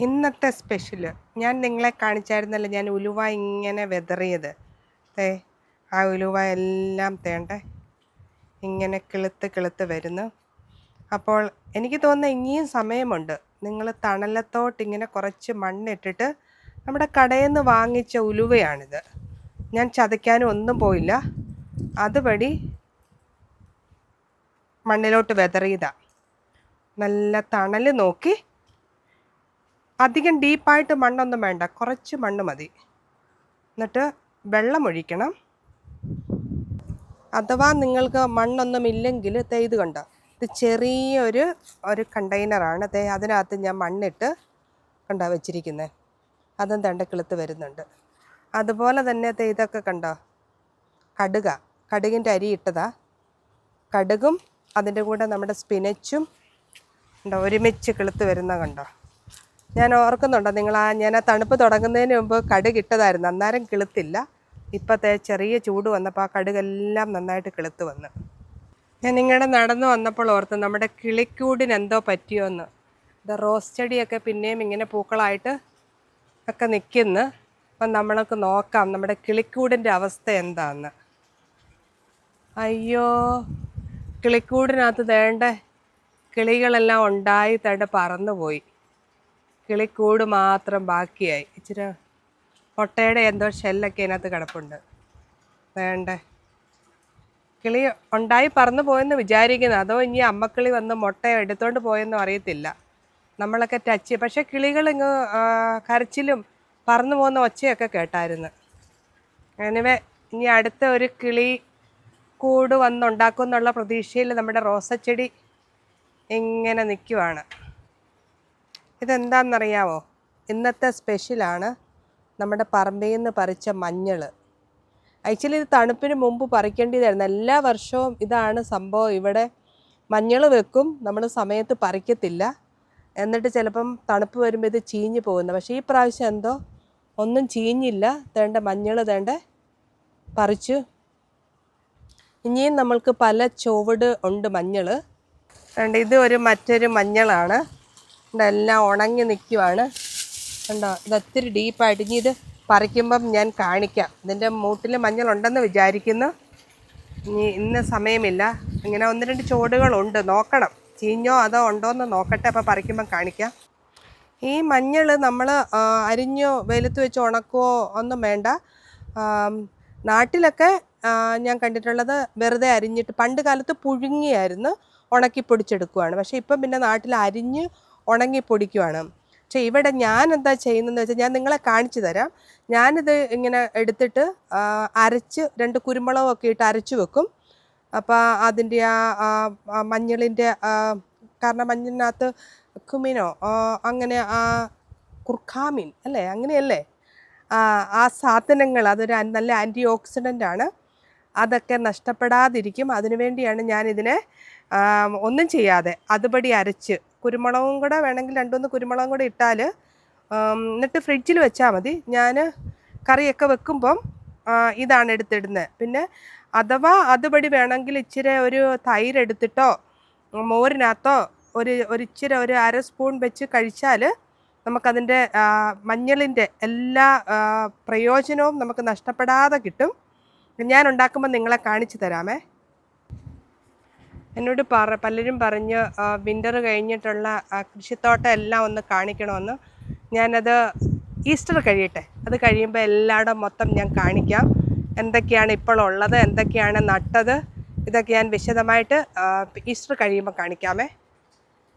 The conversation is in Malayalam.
ഇന്നത്തെ സ്പെഷ്യല് ഞാൻ നിങ്ങളെ കാണിച്ചായിരുന്നല്ലോ, ഞാൻ ഉലുവ ഇങ്ങനെ വെതറിയത്. ആ ഉലുവ എല്ലാം ഇങ്ങനെ കിളുത്ത് വരുന്നു. അപ്പോൾ എനിക്ക് തോന്നുന്ന ഇനിയും സമയമുണ്ട്. നിങ്ങൾ തണലത്തോട്ട് ഇങ്ങനെ കുറച്ച് മണ്ണിട്ടിട്ട്, നമ്മുടെ കടയിൽ നിന്ന് വാങ്ങിച്ച ഉലുവയാണിത്. ഞാൻ ചതയ്ക്കാനും ഒന്നും പോയില്ല, അതുപടി മണ്ണിലോട്ട് വെതറിയതാണ്. നല്ല തണൽ നോക്കി, അധികം ഡീപ്പായിട്ട് മണ്ണൊന്നും വേണ്ട, കുറച്ച് മണ്ണ് മതി. എന്നിട്ട് വെള്ളം ഒഴിക്കണം. അഥവാ നിങ്ങൾക്ക് മണ്ണൊന്നും ഇല്ലെങ്കിൽ ഇത് കണ്ടോ, ഇത് ചെറിയൊരു കണ്ടെയ്നറാണ്. അതിനകത്ത് ഞാൻ മണ്ണിട്ട് കണ്ടോ വെച്ചിരിക്കുന്നത്. അതും കിളുത്ത് വരുന്നുണ്ട്. അതുപോലെ തന്നെ ഇതൊക്കെ കണ്ടോ, കടുകിൻ്റെ അരി ഇട്ടതാ. കടുകും അതിൻ്റെ കൂടെ നമ്മുടെ സ്പിനച്ചും ഉണ്ടോ ഒരുമിച്ച് കിളുത്ത് വരുന്ന കണ്ടോ. ഞാൻ ഓർക്കുന്നുണ്ടോ ഞാൻ ആ തണുപ്പ് തുടങ്ങുന്നതിന് മുമ്പ് കടുകിട്ടതായിരുന്നു, അന്നേരം കിളുത്തില്ല. ഇപ്പോഴത്തെ ചെറിയ ചൂട് വന്നപ്പോൾ ആ കടുകെല്ലാം നന്നായിട്ട് കിളുത്ത് വന്നു. ഞാൻ നിങ്ങളുടെ നടന്നു വന്നപ്പോൾ ഓർത്ത് നമ്മുടെ കിളിക്കൂടിന് എന്തോ പറ്റിയോന്ന്. ഇത് റോസ് ചെടിയൊക്കെ പിന്നെയും ഇങ്ങനെ പൂക്കളായിട്ട് ഒക്കെ നിൽക്കുന്നു. അപ്പം നമ്മൾക്ക് നോക്കാം നമ്മുടെ കിളിക്കൂടിൻ്റെ അവസ്ഥ എന്താന്ന്. അയ്യോ, കിളിക്കൂടിനകത്ത് കിളികളെല്ലാം ഉണ്ടായി പറന്നുപോയി. കിളിക്കൂട് മാത്രം ബാക്കിയായി. ഇച്ചിരി മുട്ടയുടെ എന്തോ ഷെല്ലൊക്കെ അതിനകത്ത് കിടപ്പുണ്ട്. കിളി ഉണ്ടായി പറന്നു പോയെന്ന് വിചാരിക്കുന്നു. അതോ ഇനി അമ്മക്കിളി വന്ന് മുട്ട എടുത്തോണ്ട് പോയെന്നും അറിയത്തില്ല. നമ്മളൊക്കെ പക്ഷേ കിളികളിങ്ങ് കരച്ചിലും പറന്നു പോകുന്ന ഒച്ചയൊക്കെ കേട്ടായിരുന്നു. എനിവേ, ഇനി അടുത്ത ഒരു കിളി കൂട് വന്നുണ്ടാക്കും എന്നുള്ള പ്രതീക്ഷയിൽ നമ്മുടെ റോസച്ചെടി ഇങ്ങനെ നിൽക്കുവാണ്. ഇതെന്താണെന്നറിയാമോ? ഇന്നത്തെ സ്പെഷ്യലാണ് നമ്മുടെ പറമ്പിൽ നിന്ന് പറിച്ച മഞ്ഞൾ. ആക്ച്വലി ഇത് തണുപ്പിന് മുമ്പ് പറിക്കേണ്ടതായിരുന്നു. എല്ലാ വർഷവും ഇതാണ് സംഭവം. ഇവിടെ മഞ്ഞൾ വെക്കും, നമ്മൾ സമയത്ത് പറിക്കത്തില്ല. എന്നിട്ട് ചിലപ്പം തണുപ്പ് വരുമ്പോൾ ഇത് ചീഞ്ഞ് പോകുന്നു. പക്ഷേ ഈ പ്രാവശ്യം എന്തോ ഒന്നും ചീഞ്ഞില്ല. മഞ്ഞൾ പറിച്ചു. ഇനിയും നമ്മൾക്ക് പല ചുവട് ഉണ്ട് മഞ്ഞൾ. ഇത് മറ്റൊരു മഞ്ഞളാണ്. എല്ലാം ഉണങ്ങി നിൽക്കുവാണ് കണ്ടോ. ഇത് ഒത്തിരി ഡീപ്പായിട്ട്. ഇനി ഇത് പറിക്കുമ്പം ഞാൻ കാണിക്കാം. ഇതിൻ്റെ മൂട്ടിൽ മഞ്ഞളുണ്ടെന്ന് വിചാരിക്കുന്നു. ഇന്ന് സമയമില്ല. ഇങ്ങനെ 1-2 ചുവടുകളുണ്ട്, നോക്കണം ചീഞ്ഞോ അതോ ഉണ്ടോയെന്ന് നോക്കട്ടെ. അപ്പോൾ പറിക്കുമ്പം കാണിക്കാം. ഈ മഞ്ഞൾ നമ്മൾ അരിഞ്ഞോ വെയിലത്ത് വെച്ച് ഉണക്കുവോ ഒന്നും വേണ്ട. നാട്ടിലൊക്കെ ഞാൻ കണ്ടിട്ടുള്ളത് വെറുതെ അരിഞ്ഞിട്ട്, പണ്ട് കാലത്ത് പുഴുങ്ങിയായിരുന്നു ഉണക്കി പൊടിച്ചെടുക്കുവാണ്. പക്ഷേ ഇപ്പം പിന്നെ നാട്ടിൽ അരിഞ്ഞ് ഉണങ്ങി പൊടിക്കുവാണ്. പക്ഷേ ഇവിടെ ഞാൻ എന്താ ചെയ്യുന്നതെന്ന് വെച്ചാൽ ഞാൻ നിങ്ങളെ കാണിച്ചു തരാം. ഞാനിത് ഇങ്ങനെ എടുത്തിട്ട് അരച്ച് 2 കുരുമുളകൊക്കെ ഇട്ട് അരച്ച് വെക്കും. അപ്പോൾ അതിൻ്റെ ആ മഞ്ഞളിൻ്റെ കാരണം മഞ്ഞളിനകത്ത് കുമിനോ അങ്ങനെ കുർക്കാമിൻ അല്ലേ, അങ്ങനെയല്ലേ ആ സാധനങ്ങൾ, അതൊരു നല്ല ആൻറ്റി ഓക്സിഡൻ്റാണ്. അതൊക്കെ നഷ്ടപ്പെടാതിരിക്കും. അതിനുവേണ്ടിയാണ് ഞാനിതിനെ ഒന്നും ചെയ്യാതെ അതുപടി അരച്ച്, കുരുമുളകും കൂടെ വേണമെങ്കിൽ 2-3 കുരുമുളകും കൂടെ ഇട്ടാൽ, എന്നിട്ട് ഫ്രിഡ്ജിൽ വെച്ചാൽ മതി. ഞാൻ കറിയൊക്കെ വെക്കുമ്പം ഇതാണ് എടുത്തിടുന്നത്. പിന്നെ അഥവാ അതുപടി വേണമെങ്കിൽ ഇച്ചിരി ഒരു തൈര് എടുത്തിട്ടോ മോരിനകത്തോ ഇച്ചിരി ഒരു 1/2 സ്പൂൺ വെച്ച് കഴിച്ചാൽ നമുക്കതിൻ്റെ മഞ്ഞളിൻ്റെ എല്ലാ പ്രയോജനവും നമുക്ക് നഷ്ടപ്പെടാതെ കിട്ടും. ഞാൻ ഉണ്ടാക്കുമ്പോൾ നിങ്ങളെ കാണിച്ചു തരാമേ. എന്നോട് പലരും പറഞ്ഞ് വിൻ്റർ കഴിഞ്ഞിട്ടുള്ള കൃഷിത്തോട്ടം എല്ലാം ഒന്ന് കാണിക്കണമെന്ന്. ഞാനത് ഈസ്റ്റർ കഴിയട്ടെ, അത് കഴിയുമ്പോൾ എല്ലായിടും മൊത്തം ഞാൻ കാണിക്കാം. എന്തൊക്കെയാണ് ഇപ്പോൾ ഉള്ളത്, എന്തൊക്കെയാണ് നട്ടത്, ഇതൊക്കെ ഞാൻ വിശദമായിട്ട് ഈസ്റ്റർ കഴിയുമ്പോൾ കാണിക്കാമേ.